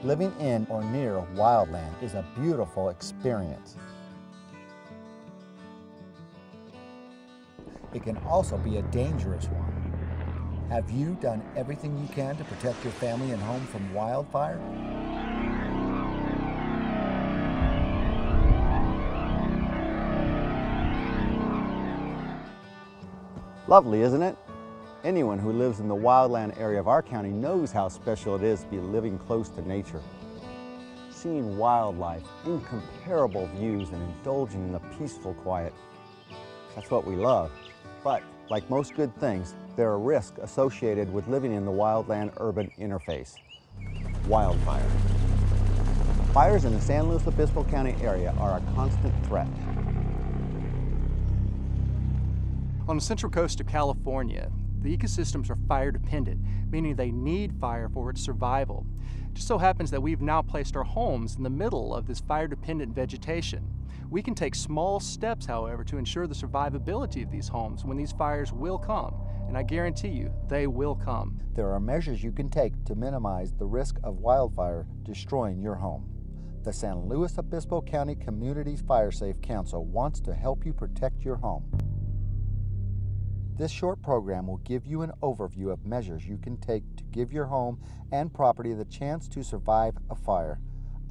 Living in or near wildland is a beautiful experience. It can also be a dangerous one. Have you done everything you can to protect your family and home from wildfire? Lovely, isn't it? Anyone who lives in the wildland area of our county knows how special it is to be living close to nature. Seeing wildlife, incomparable views, and indulging in the peaceful quiet. That's what we love. But, like most good things, there are risks associated with living in the wildland-urban interface. Wildfire. Fires in the San Luis Obispo County area are a constant threat. On the central coast of California, the ecosystems are fire dependent, meaning they need fire for its survival. It just so happens that we've now placed our homes in the middle of this fire dependent vegetation. We can take small steps, however, to ensure the survivability of these homes when these fires will come, and I guarantee you, they will come. There are measures you can take to minimize the risk of wildfire destroying your home. The San Luis Obispo County Communities Fire Safe Council wants to help you protect your home. This short program will give you an overview of measures you can take to give your home and property the chance to survive a fire.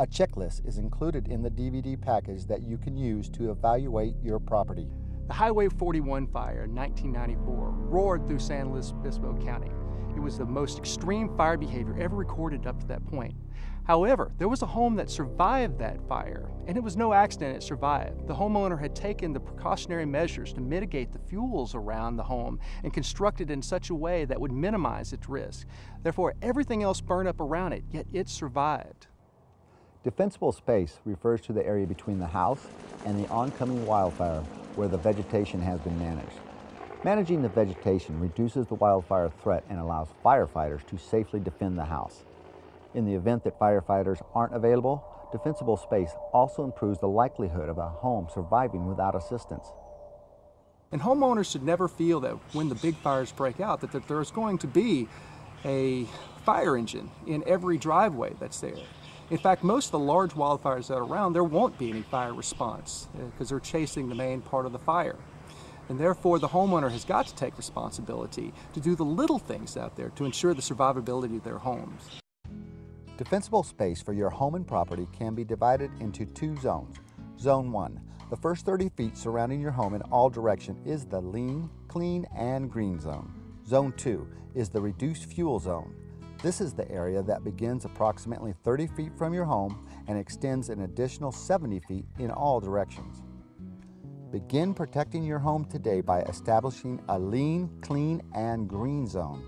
A checklist is included in the DVD package that you can use to evaluate your property. The Highway 41 fire in 1994 roared through San Luis Obispo County. It was the most extreme fire behavior ever recorded up to that point. However, there was a home that survived that fire, and it was no accident it survived. The homeowner had taken the precautionary measures to mitigate the fuels around the home and constructed in such a way that would minimize its risk. Therefore, everything else burned up around it, yet it survived. Defensible space refers to the area between the house and the oncoming wildfire where the vegetation has been managed. Managing the vegetation reduces the wildfire threat and allows firefighters to safely defend the house. In the event that firefighters aren't available, defensible space also improves the likelihood of a home surviving without assistance. And homeowners should never feel that when the big fires break out that there's going to be a fire engine in every driveway that's there. In fact, most of the large wildfires that are around, there won't be any fire response because they're chasing the main part of the fire. And therefore, the homeowner has got to take responsibility to do the little things out there to ensure the survivability of their homes. Defensible space for your home and property can be divided into two zones. Zone 1, the first 30 feet surrounding your home in all directions is the lean, clean, and green zone. Zone 2 is the reduced fuel zone. This is the area that begins approximately 30 feet from your home and extends an additional 70 feet in all directions. Begin protecting your home today by establishing a lean, clean, and green zone.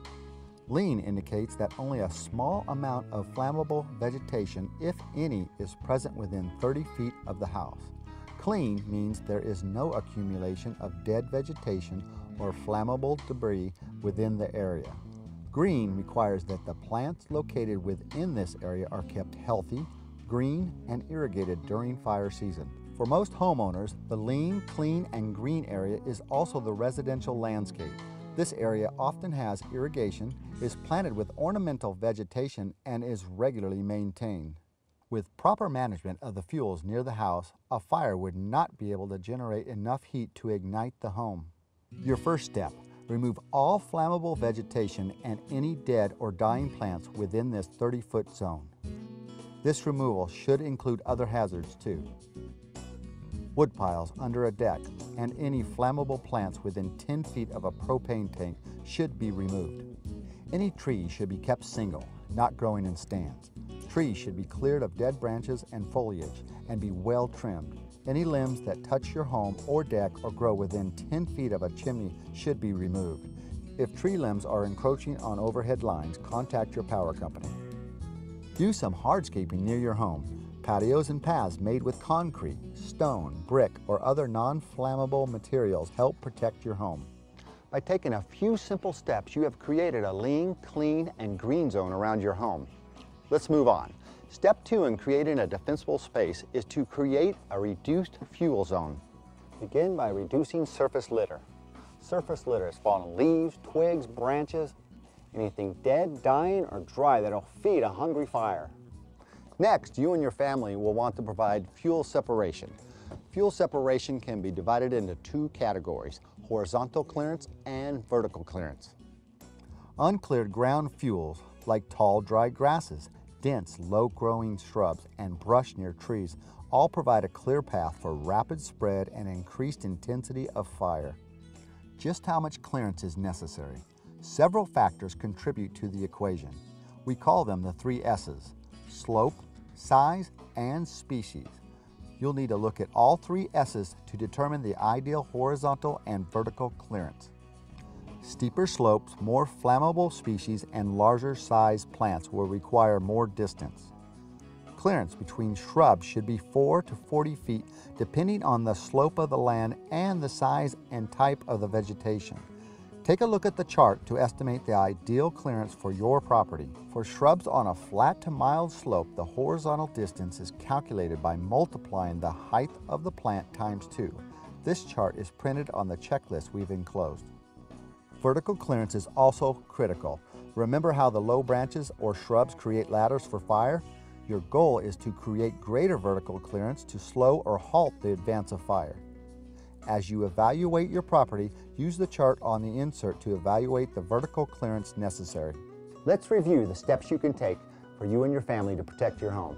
Lean indicates that only a small amount of flammable vegetation, if any, is present within 30 feet of the house. Clean means there is no accumulation of dead vegetation or flammable debris within the area. Green requires that the plants located within this area are kept healthy, green, and irrigated during fire season. For most homeowners, the lean, clean, and green area is also the residential landscape. This area often has irrigation, is planted with ornamental vegetation, and is regularly maintained. With proper management of the fuels near the house, a fire would not be able to generate enough heat to ignite the home. Your first step, remove all flammable vegetation and any dead or dying plants within this 30-foot zone. This removal should include other hazards too. Wood piles under a deck and any flammable plants within 10 feet of a propane tank should be removed. Any trees should be kept single, not growing in stands. Trees should be cleared of dead branches and foliage and be well trimmed. Any limbs that touch your home or deck or grow within 10 feet of a chimney should be removed. If tree limbs are encroaching on overhead lines, contact your power company. Do some hardscaping near your home. Patios and paths made with concrete, stone, brick, or other non-flammable materials help protect your home. By taking a few simple steps, you have created a lean, clean, and green zone around your home. Let's move on. Step 2 in creating a defensible space is to create a reduced fuel zone. Begin by reducing surface litter. Surface litter is fallen leaves, twigs, branches, anything dead, dying, or dry that'll feed a hungry fire. Next, you and your family will want to provide fuel separation. Fuel separation can be divided into two categories: horizontal clearance and vertical clearance. Uncleared ground fuels like tall, dry grasses, dense, low-growing shrubs, and brush near trees all provide a clear path for rapid spread and increased intensity of fire. Just how much clearance is necessary? Several factors contribute to the equation. We call them the 3 S's: slope, size, and species. You'll need to look at all 3 S's to determine the ideal horizontal and vertical clearance. Steeper slopes, more flammable species, and larger size plants will require more distance. Clearance between shrubs should be 4 to 40 feet depending on the slope of the land and the size and type of the vegetation. Take a look at the chart to estimate the ideal clearance for your property. For shrubs on a flat to mild slope, the horizontal distance is calculated by multiplying the height of the plant times 2. This chart is printed on the checklist we've enclosed. Vertical clearance is also critical. Remember how the low branches or shrubs create ladders for fire? Your goal is to create greater vertical clearance to slow or halt the advance of fire. As you evaluate your property, use the chart on the insert to evaluate the vertical clearance necessary. Let's review the steps you can take for you and your family to protect your home.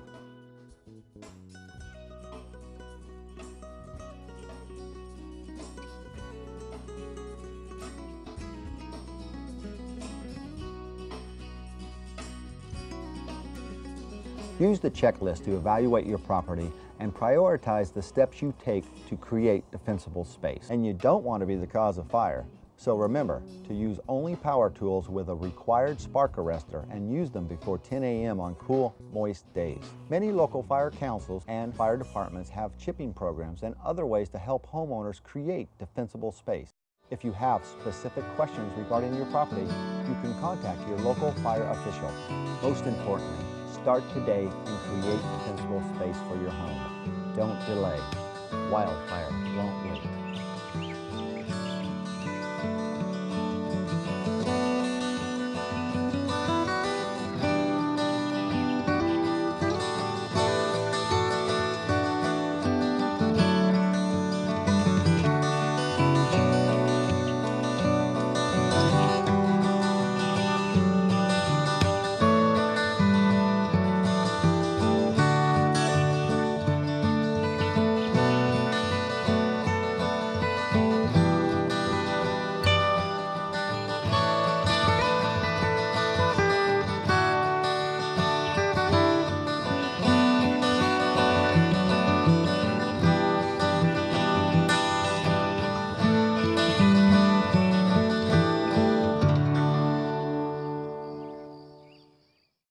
Use the checklist to evaluate your property and prioritize the steps you take to create defensible space. And you don't want to be the cause of fire. So remember to use only power tools with a required spark arrestor and use them before 10 a.m. on cool, moist days. Many local fire councils and fire departments have chipping programs and other ways to help homeowners create defensible space. If you have specific questions regarding your property, you can contact your local fire official. Most importantly, start today and create defensible space for your home. Don't delay. Wildfire won't wait.